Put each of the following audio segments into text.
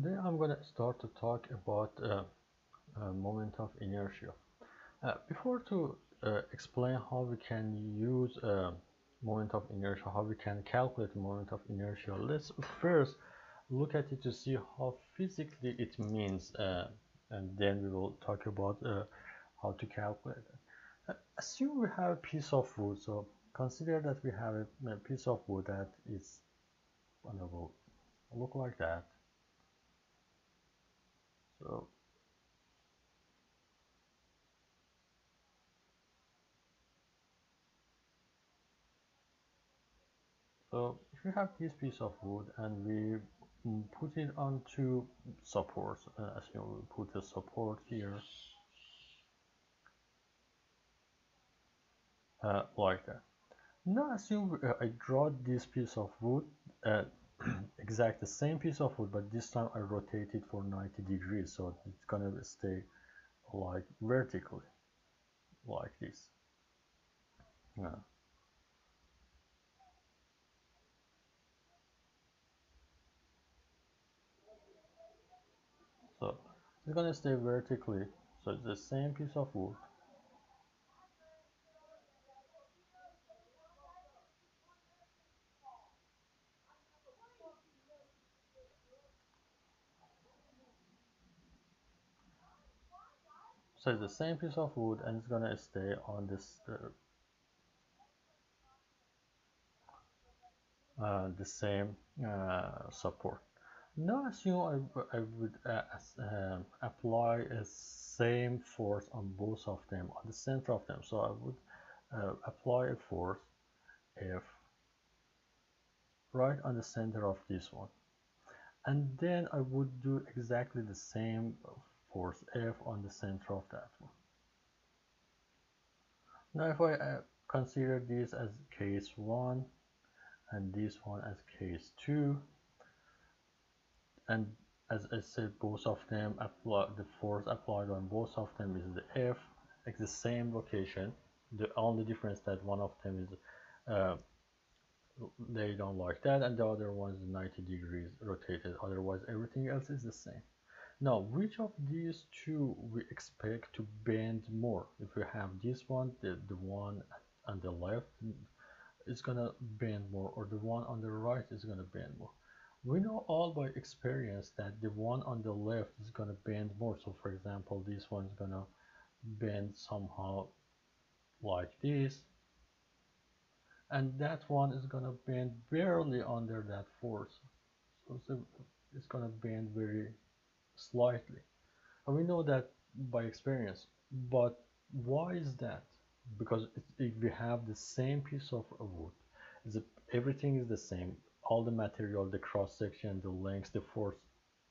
Today I'm going to start to talk about moment of inertia. Before to explain how we can use moment of inertia, how we can calculate moment of inertia, let's first look at it to see how physically it means, and then we will talk about how to calculate it. Assume we have a piece of wood, so consider that we have a piece of wood that is, I don't know, look like that. So So if we have this piece of wood and we put it onto supports, assume we put a support here, like that. Now assume I draw this piece of wood, uh, exact the same piece of wood, but this time I rotate it for 90 degrees, so it's gonna stay like vertically, like this. Yeah. So it's gonna stay vertically, so it's the same piece of wood. So it's the same piece of wood and it's gonna stay on this the same support. Now assume I would apply a same force on both of them, on the center of them. So I would apply a force F right on the center of this one. And then I would do exactly the same force F on the center of that one. Now if I consider this as case 1 and this one as case 2, and as I said, both of them apply, the force applied on both of them is the F, at the same location. The only difference that one of them is they don't like that, and the other one is 90 degrees rotated. Otherwise, everything else is the same. Now, which of these two we expect to bend more? If we have this one, the one on the left is gonna bend more, or the one on the right is gonna bend more. We know all by experience that the one on the left is gonna bend more. So for example, this one is gonna bend somehow like this, and that one is gonna bend barely under that force. So it's gonna bend very slightly. And we know that by experience. But why is that? Because if we have the same piece of wood, everything is the same. All the material, the cross section, the length, the force,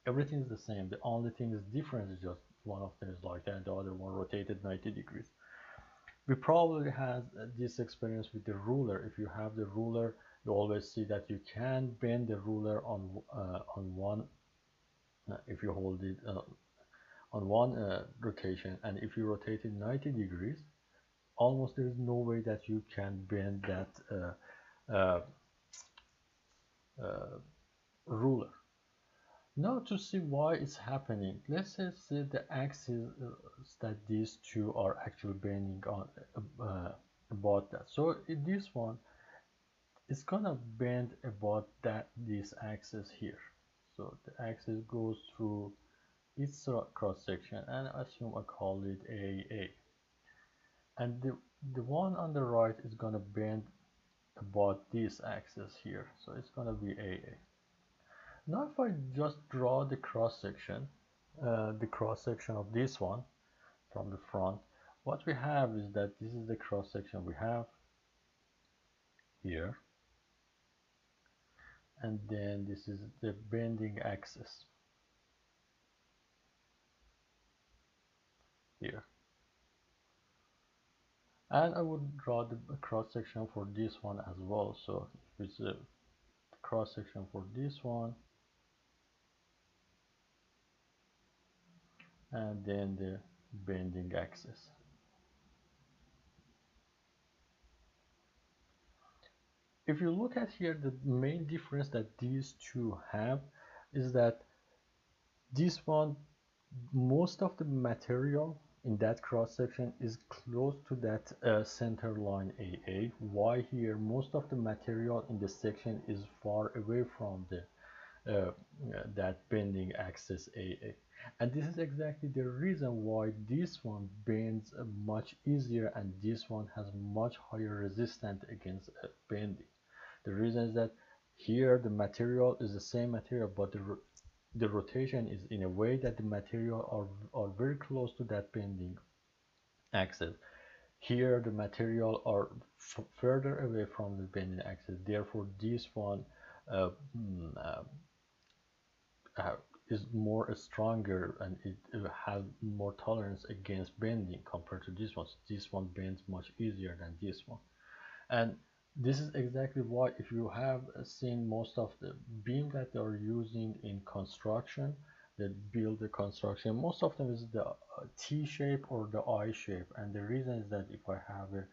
everything is the same. The only thing is different is just one of them is like that, the other one rotated 90 degrees. We probably had this experience with the ruler. If you have the ruler, you always see that you can bend the ruler on one if you hold it on one rotation, and if you rotate it 90 degrees, almost there is no way that you can bend that uh, uh, ruler. Now to see why it's happening, let's say the axis that these two are actually bending on about that. So in this one, it's gonna bend about this axis here. So the axis goes through its cross section, and I assume I call it AA. And the one on the right is gonna bend about this axis here, so it's gonna be AA. Now if I just draw the cross section of this one from the front, what we have is that this is the cross section we have here, and then this is the bending axis here. And I would draw the cross section for this one as well. So if it's a cross section for this one, and then the bending axis. If you look at here, the main difference that these two have is that This one, most of the material in that cross section is close to that center line AA. Why here most of the material in the section is far away from the that bending axis AA. And this is exactly the reason why this one bends much easier and this one has much higher resistance against bending. The reason is that here the material is the same material, but the rotation is in a way that the material are very close to that bending axis. Here the material are further away from the bending axis. Therefore, this one uh, mm, uh, uh, is more stronger and it has more tolerance against bending compared to this one. So this one bends much easier than this one. And this is exactly why if you have seen most of the beam that they are using in construction, that build the construction, most of them is the T shape or the I shape. And the reason is that if I have a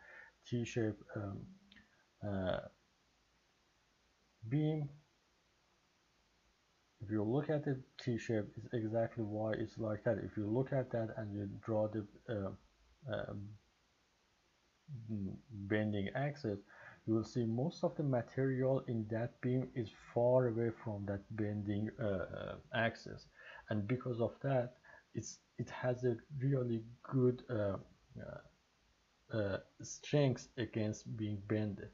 T shape uh, beam, if you look at the T shape, it's exactly why it's like that. If you look at that and you draw the uh, bending axis, you will see most of the material in that beam is far away from that bending axis, and because of that, it has a really good strength against being bended.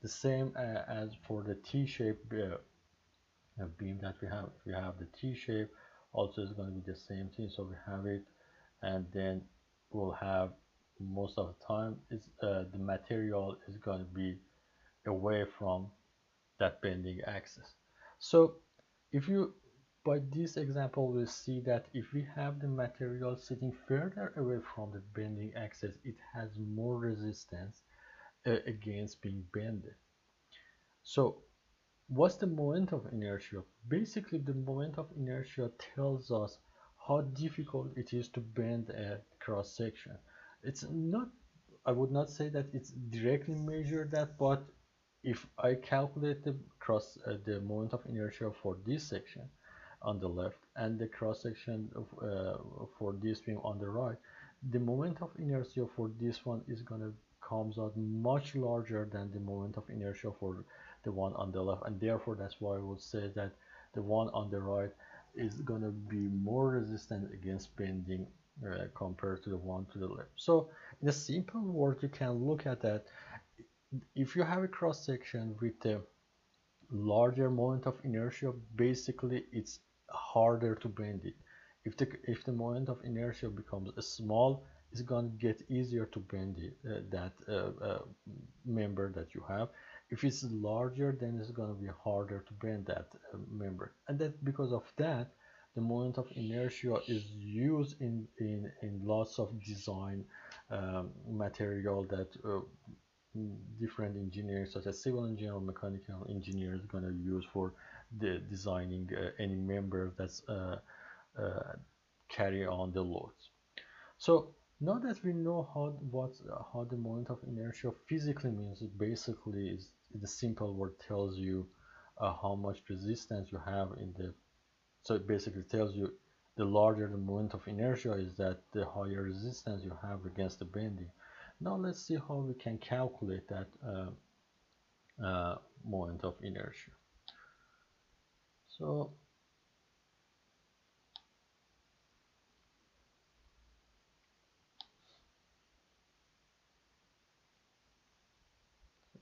The same as for the T-shaped beam that we have. If we have the T shape, also is going to be the same thing. So we have it, and then we'll have most of the time is the material is going to be away from that bending axis. So if you by this example we'll see that if we have the material sitting further away from the bending axis, it has more resistance against being bended. So what's the moment of inertia? Basically, the moment of inertia tells us how difficult it is to bend a cross section. It's not, I would not say that it's directly measured that, but if I calculate the moment of inertia for this section on the left and the cross section for this beam on the right, the moment of inertia for this one is going to comes out much larger than the moment of inertia for the one on the left, and therefore that's why I would say that the one on the right is going to be more resistant against bending compared to the one to the left. So in a simple word, you can look at that. If you have a cross section with a larger moment of inertia, basically it's harder to bend it. If the moment of inertia becomes small, it's going to get easier to bend it, that member that you have. If it's larger, then it's going to be harder to bend that member, and that because of that, the moment of inertia is used in lots of design material that different engineers such as civil engineer or mechanical engineers going to use for the designing any member that's carry on the loads. So now that we know how the moment of inertia physically means, it basically is the simple word tells you how much resistance you have in the. So it basically tells you the larger the moment of inertia is, that the higher resistance you have against the bending. Now let's see how we can calculate that moment of inertia. So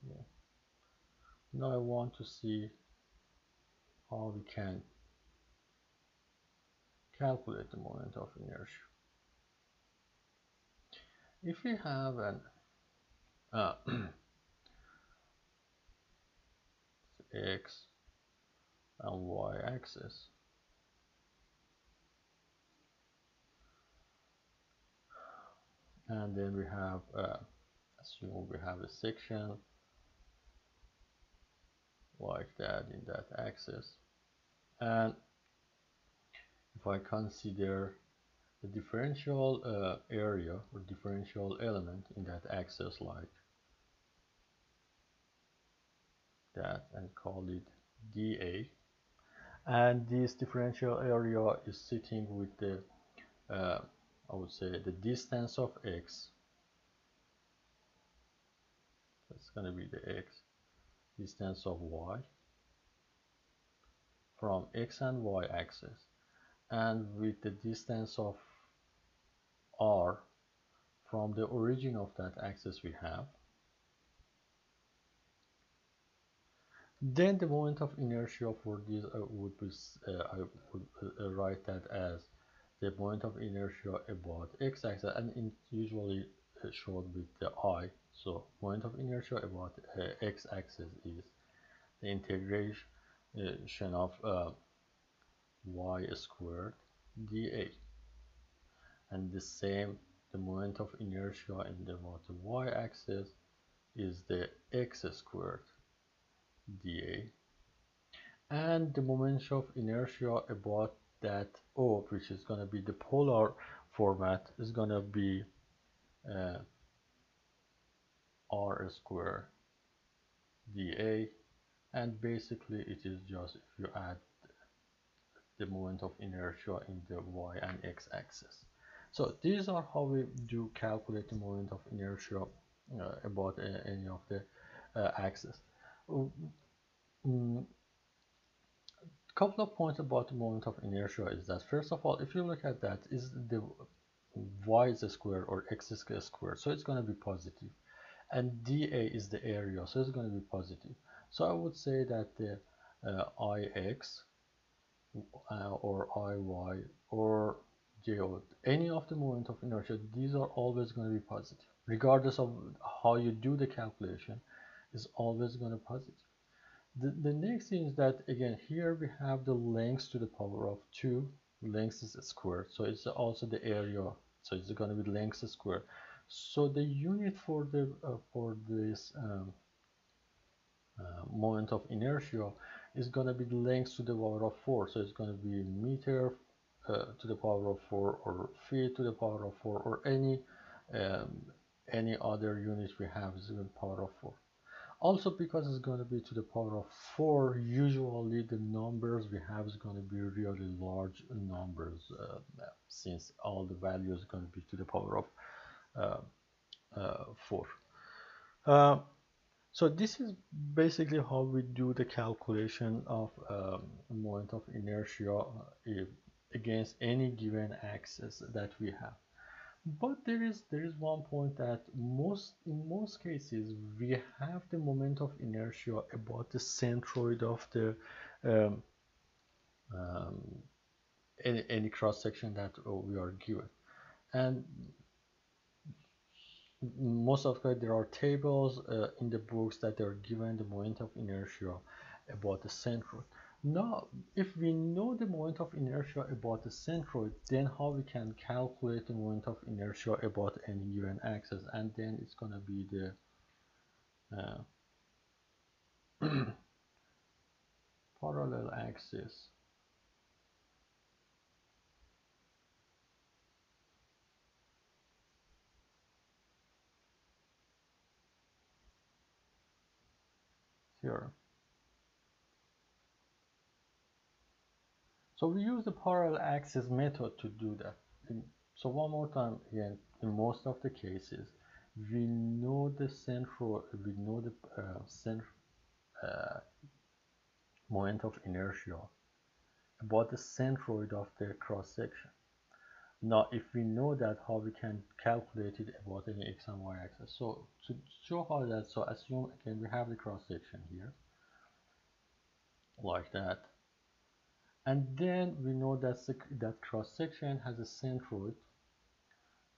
yeah. Now I want to see how we can calculate the moment of inertia. If we have an uh, x and y axis, and then we have assume we have a section like that in that axis, and if I consider the differential area or differential element in that axis like that and call it dA, and this differential area is sitting with the uh, I would say the distance of x. That's going to be the x, distance of y from x and y axis, and with the distance of r from the origin of that axis we have. Then the moment of inertia for this would be I would write that as the moment of inertia about x-axis, and it usually shown with the I. So moment of inertia about x-axis is the integration of y squared dA, and the same the moment of inertia in the y-axis is the x squared dA, and the moment of inertia about that O, which is going to be the polar format, is going to be uh, r squared dA, and basically it is just if you add the moment of inertia in the y and x axis. So these are how we do calculate the moment of inertia about any of the axes. Mm, Couple of points about the moment of inertia is that, first of all, if you look at that, is the y is a square or x is a square, so it's going to be positive, and dA is the area, so it's going to be positive. So I would say that the ix or iy or jo, any of the moment of inertia, these are always going to be positive, regardless of how you do the calculation, is always going to be positive. The next thing is that, again, here we have the length to the power of 2. Length is squared, so it's also the area, so it's going to be length squared. So the unit for the for this moment of inertia is going to be the length to the power of 4. So it's going to be meter to the power of 4, or feet to the power of 4, or um, any other unit we have is the power of 4. Also, because it's going to be to the power of 4, usually the numbers we have is going to be really large numbers, since all the values are going to be to the power of 4. Uh, so this is basically how we do the calculation of moment of inertia against any given axis that we have. But there is one point that in most cases we have the moment of inertia about the centroid of the um, um, any cross section that we are given, and most of the there are tables in the books that are given the moment of inertia about the centroid. Now, if we know the moment of inertia about the centroid, then how we can calculate the moment of inertia about any given axis, and then it's going to be the parallel axis theorem. So we use the parallel axis method to do that. So one more time again, in most of the cases, we know the central, we know the uh, moment of inertia about the centroid of the cross section. Now, if we know that, how we can calculate it about any x and y axis. So to show how that, so assume again we have the cross section here, like that, and then we know that that cross section has a centroid,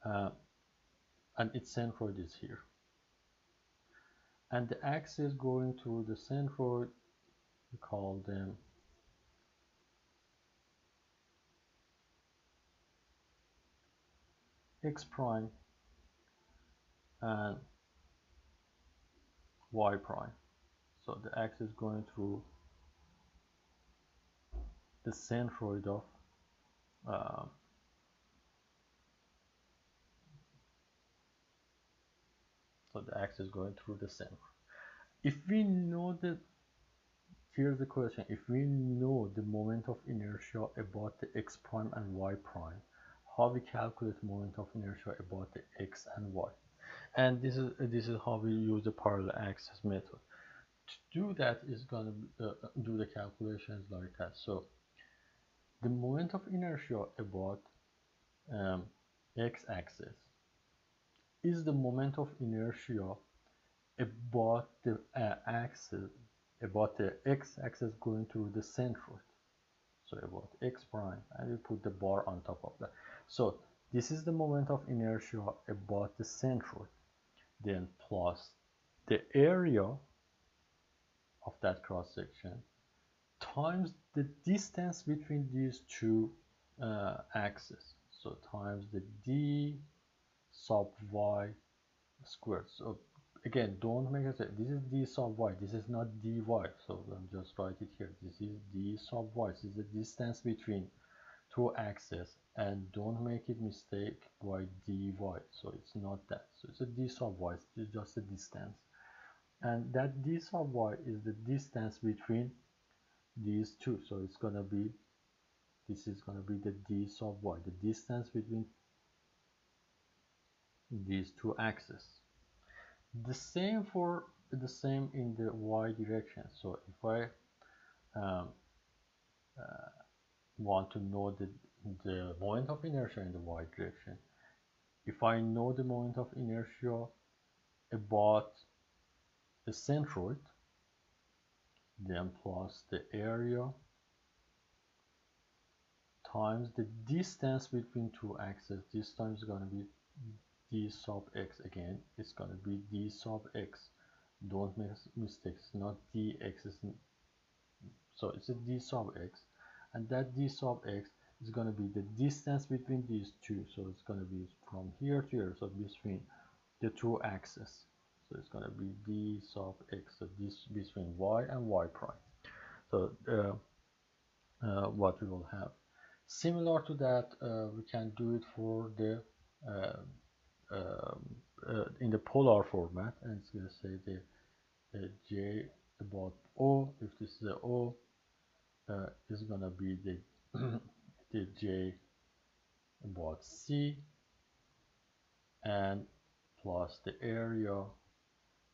uh, and its centroid is here, and the axis going through the centroid, we call them x prime and y prime. So the axis going through the centroid of uh, so the axis going through the center. If we know the here's the question: if we know the moment of inertia about the x prime and y prime, how we calculate moment of inertia about the x and y? And this is how we use the parallel axis method. To do that is gonna do the calculations like that. So the moment of inertia about um, x-axis is the moment of inertia about the axis, about the x-axis going through the centroid. So about x prime, and we put the bar on top of that. So this is the moment of inertia about the centroid, then plus the area of that cross section times the distance between these two axes. So times the d sub y squared. So again, don't make it say this is d sub y, this is not dy. So I'm just write it here. This is d sub y. This is the distance between two axes, and don't make it mistake by dy. So it's not that. So it's a d sub y. It's just a distance, and that d sub y is the distance between these two. So it's gonna be, this is gonna be the d sub y, the distance between these two axes. The same for the same in the y direction. So if I um, want to know the moment of inertia in the y direction, if I know the moment of inertia about the centroid, then plus the area times the distance between two axes. This time is going to be d sub x. Again, it's going to be d sub x. Don't make mistakes, not dx. So it's a d sub x, and that d sub x is going to be the distance between these two. So it's going to be from here to here, so between the two axes. So it's going to be d sub x, so this between y and y prime. So what we will have, similar to that, we can do it for the in the polar format, and it's going to say the j about o. If this is the o, is going to be the the j about c, and plus the area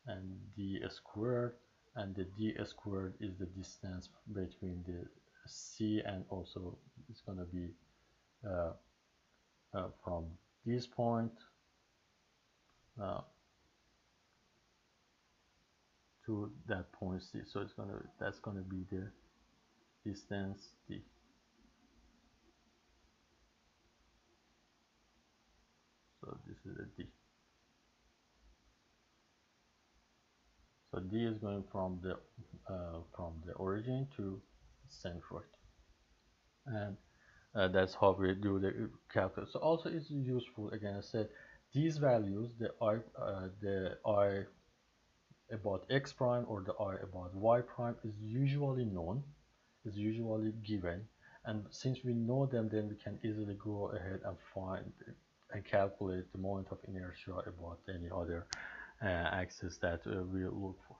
and d squared, and the d squared is the distance between the c, and also it's going to be from this point to that point c. So it's gonna, that's gonna be the distance d. So this is a d. So d is going from the origin to centroid, and that's how we do the calculus. So also it's useful, again I said, these values, the I about x prime or the I about y prime is usually known, is usually given, and since we know them, then we can easily go ahead and find and calculate the moment of inertia about any other axis that we look for.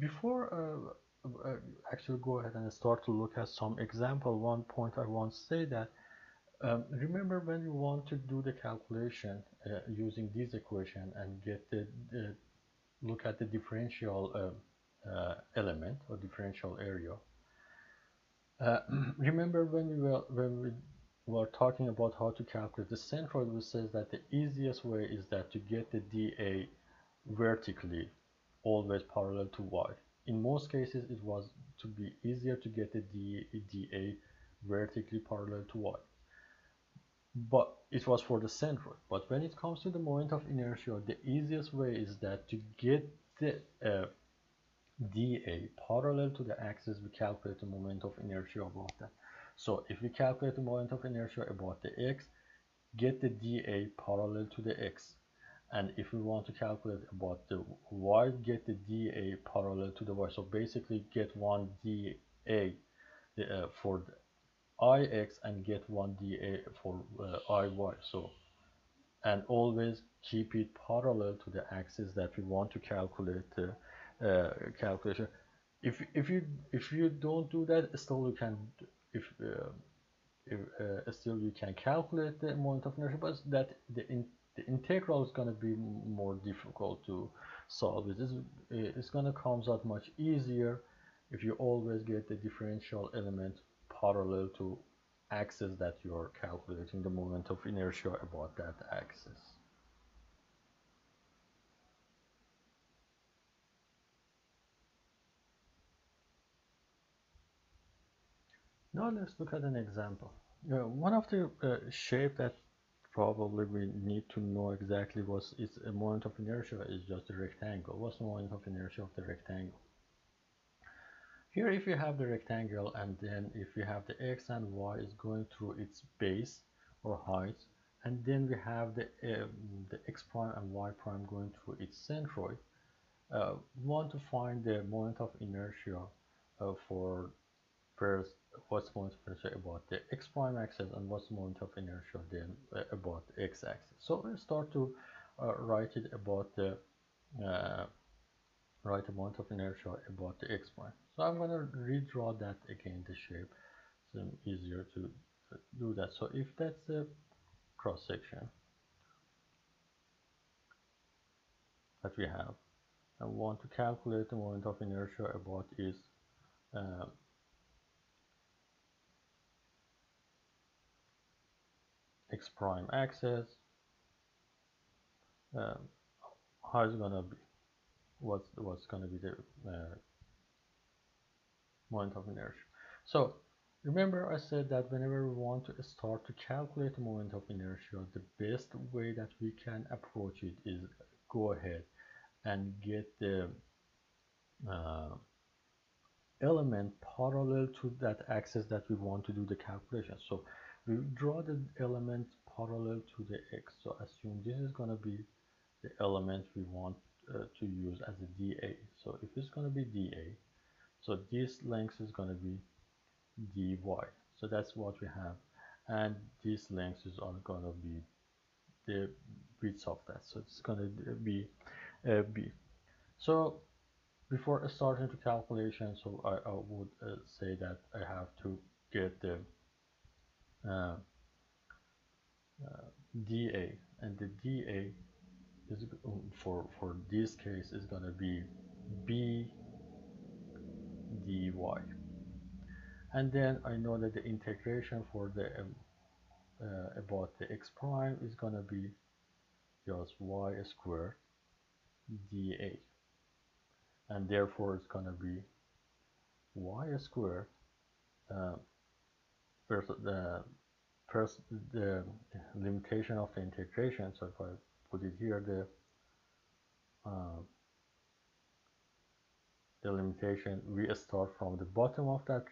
Before actually go ahead and start to look at some example, one point I want to say that remember when you want to do the calculation using this equation and get the look at the differential element or differential area. Remember when we were talking about how to calculate the centroid, we says that the easiest way is that to get the dA vertically, always parallel to y. In most cases, it was to be easier to get the dA vertically parallel to y. But it was for the centroid. But when it comes to the moment of inertia, the easiest way is that to get the dA parallel to the axis, we calculate the moment of inertia about that. So if we calculate the moment of inertia about the x, get the dA parallel to the x. And if we want to calculate about the y, get the dA parallel to the y. So basically get one dA for the ix and get one dA for iy. So, and always keep it parallel to the axis that we want to calculate the calculation. If you don't do that, still you can if still you can calculate the moment of inertia, but the integral is going to be more difficult to solve. It's going to comes out much easier if you always get the differential element parallel to axis that you're calculating the moment of inertia about that axis. Now let's look at an example. One of the shape that probably we need to know exactly what its a moment of inertia is just a rectangle. What's the moment of inertia of the rectangle? Here, if you have the rectangle and then if you have the x and y is going through its base or height, and then we have the x prime and y prime going through its centroid, we want to find the moment of inertia for first what's the moment of inertia about the x prime axis and what's the moment of inertia then about the x axis. So we'll start to write it about the uh, right amount of inertia about the x prime. So I'm going to redraw that again, the shape. It's easier to do that. So if that's the cross section that we have, I want to calculate the moment of inertia about is uh, x prime axis. Uh, how is it gonna be? What's gonna be the moment of inertia? So remember I said that whenever we want to start to calculate the moment of inertia, the best way that we can approach it is go ahead and get the uh, element parallel to that axis that we want to do the calculation. So we draw the element parallel to the x. So assume this is going to be the element we want to use as a dA. So if it's going to be dA, so this length is going to be dy. So that's what we have. And this length is all going to be the width of that. So it's going to be b. So before starting to calculation, so I would say that I have to get the uh, dA, and the dA is for this case is going to be b dy, and then I know that the integration for the about the x prime is going to be just y squared dA, and therefore it's going to be y squared uh, versus the limitation of the integration. So if I put it here, the limitation, we start from the bottom of that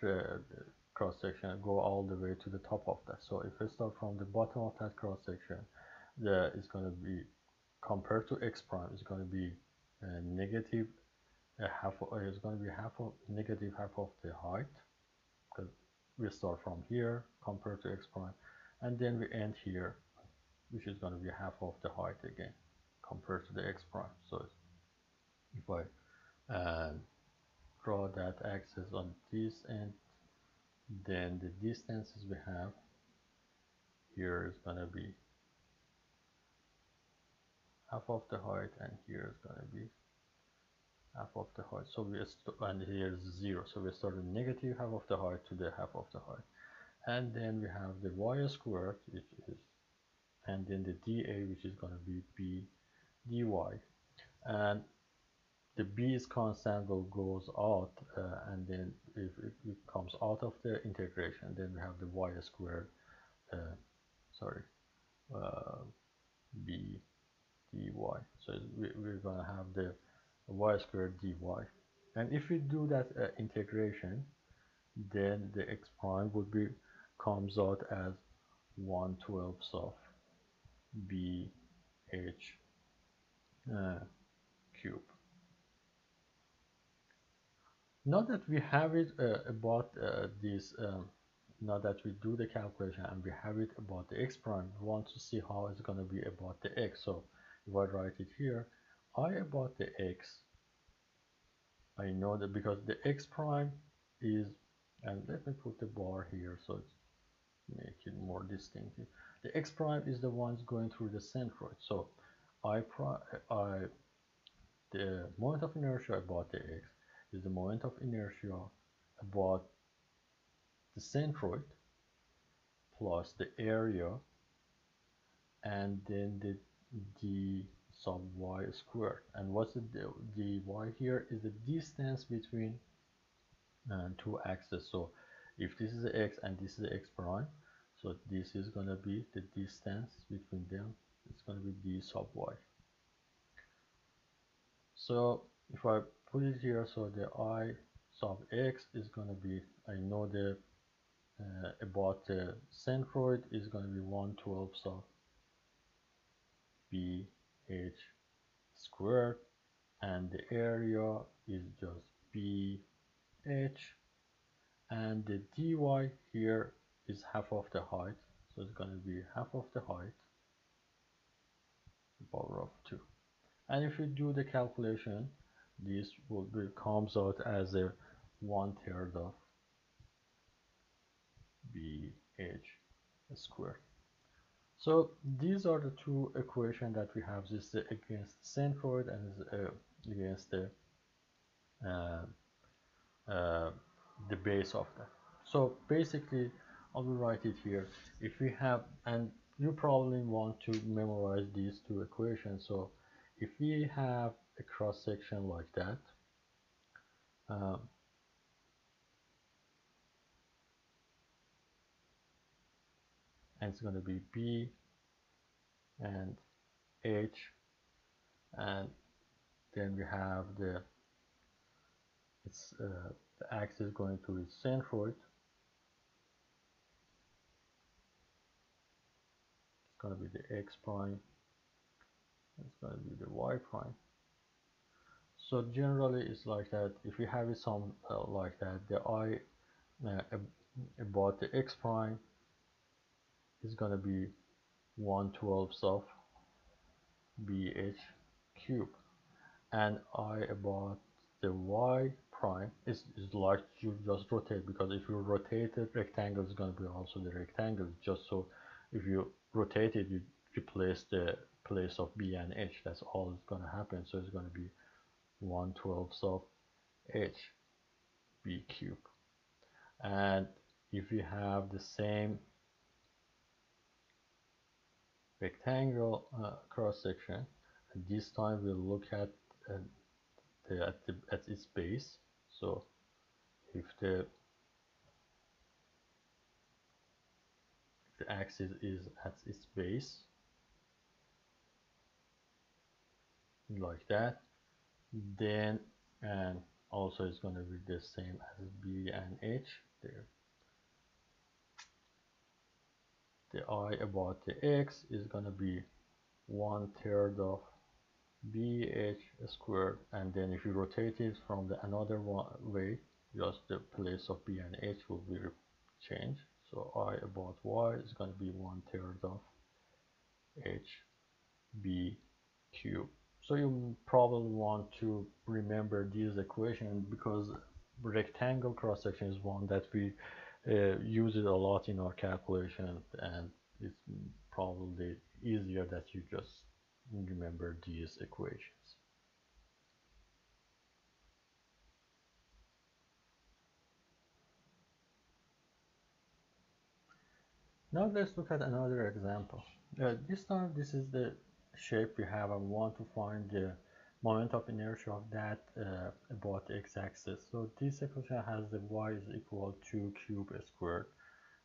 cross section, go all the way to the top of that. So if I start from the bottom of that cross section, it's going to be compared to x prime, it's going to be negative half. It's going to be negative half of the height, because we start from here compared to x prime, and then we end here, which is going to be half of the height again compared to the x prime. So if I draw that axis on this end, then the distances we have here is going to be half of the height, and here is going to be half of the height. So and here is 0. So we start with negative half of the height to the half of the height, and then we have the y squared, which is, and then the dA, which is going to be b dy, and the b is constant, will goes out, and then if it comes out of the integration, then we have the y squared, sorry, uh, b dy. So we're gonna have the y squared dy, and if we do that integration, then the x prime would be comes out as 1/12 of b h cube. Now that we have it about this, now that we do the calculation and we have it about the x prime, we want to see how it's going to be about the x. So if I write it here, I about the x I know that because the x prime is, and let me put the bar here so it's make it more distinctive. The x prime is the ones going through the centroid. So I prime, the moment of inertia about the x is the moment of inertia about the centroid plus the area and then the d sub y squared. And what's the dy here is the distance between two axes. So if this is the x and this is the x prime, so this is going to be the distance between them. It's going to be d sub y. So if I put it here, so the I sub x is going to be, I know the about the centroid is going to be 1/12 of bh squared, and the area is just bh, and the dy here is half of the height, so it's going to be half of the height, power of 2. And if you do the calculation, this will be, comes out as a 1/3 of bh squared. So these are the two equations that we have. This is against the centroid and against uh, uh, the base of that. So basically, I will write it here. If we have, and you probably want to memorize these two equations. So if we have a cross section like that, um, and it's going to be B and H, and then we have the the axis going to its centroid. It's going to be the x prime. It's going to be the y prime. So generally, it's like that. If you have it some like that, the I about the x prime is going to be 1/12 of bh cube, and I about the y prime is like you just rotate, because if you rotate it, rectangle is going to be also the rectangle, just so if you rotate it, you replace the place of b and h. That's all it's going to happen. So it's going to be 1/12 of h b cube. And if you have the same rectangle cross section, and this time we'll look at at its base. So if the axis is at its base like that, then, and also it's going to be the same as b and h there. The I about the x is going to be 1/3 of bh squared, and then if you rotate it from the another way, just the place of b and h will be changed. So I about y is going to be 1/3 of h b cube. So you probably want to remember these equations, because rectangle cross section is one that we use it a lot in our calculation, and it's probably easier that you just remember these equations. Now let's look at another example. This time this is the shape we have, and we want to find the moment of inertia of that about the x-axis. So this equation has the y is equal to cube squared,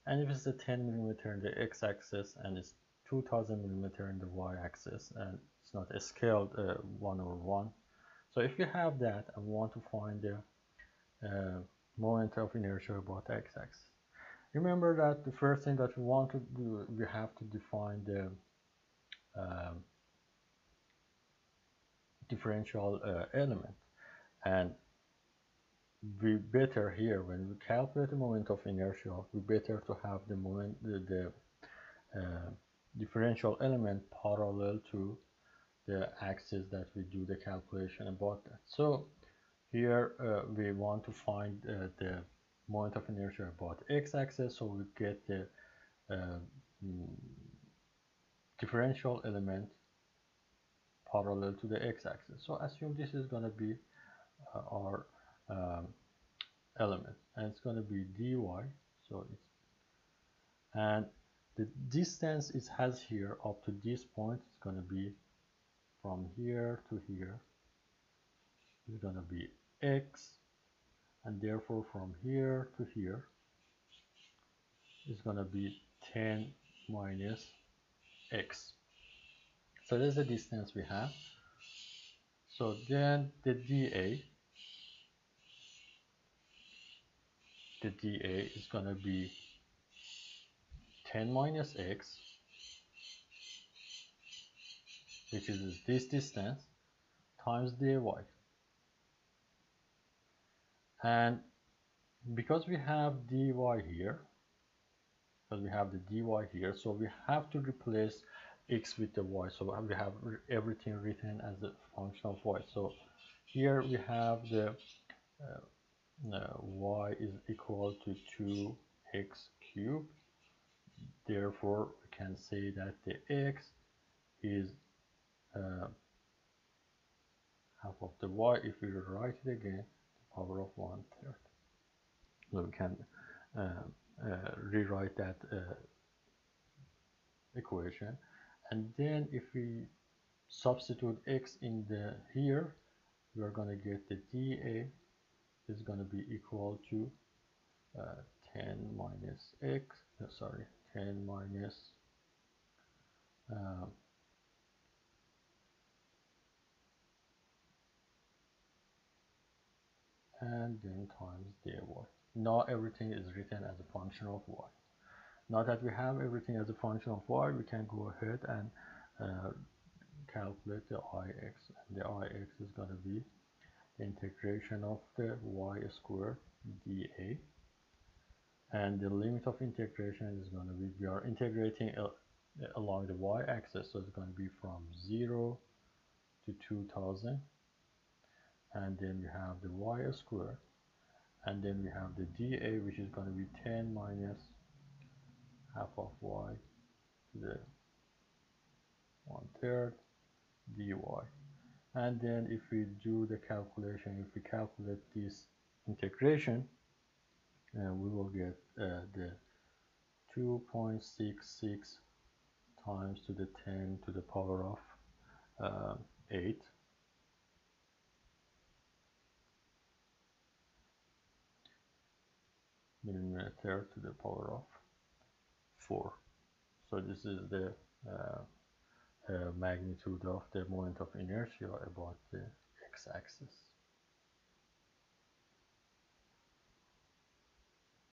and if it's a 10 millimeter in the x-axis and it's 2000 millimeter in the y-axis, and it's not a scaled 1/1. So if you have that and want to find the moment of inertia about the x-axis, remember that the first thing that we want to do, we have to define the differential element, and we better here, when we calculate the moment of inertia, we better to have the moment the differential element parallel to the axis that we do the calculation about that. So here we want to find the moment of inertia about x-axis, so we get the uh, mm, differential element parallel to the x-axis. So assume this is going to be our um, element, and it's going to be dy. So it's, and the distance it has here up to this point is going to be from here to here is going to be x, and therefore from here to here is going to be 10 minus x. So that's the distance we have. So then the dA is going to be 10 minus x, which is this distance, times dy. And because we have dy here, because we have the dy here, so we have to replace x with the y. So we have everything written as a function of y. So here we have the y is equal to 2x cubed. Therefore, we can say that the x is half of the y. If we write it again, the power of 1/3. So we can rewrite that equation, and then if we substitute x in the here, we are going to get the dA is going to be equal to 10 minus x, sorry, 10 minus um, and then times dy. Now everything is written as a function of y. Now that we have everything as a function of y, we can go ahead and calculate the ix, and the ix is going to be the integration of the y squared dA, and the limit of integration is going to be, we are integrating along the y-axis, so it's going to be from 0 to 2000, and then we have the y squared, and then we have the dA, which is going to be 10 minus half of y to the 1/3 dy. And then if we do the calculation, if we calculate this integration, we will get the 2.66 times to the 10 to the power of 8 millimeter to the power of 4. So this is the magnitude of the moment of inertia about the x-axis.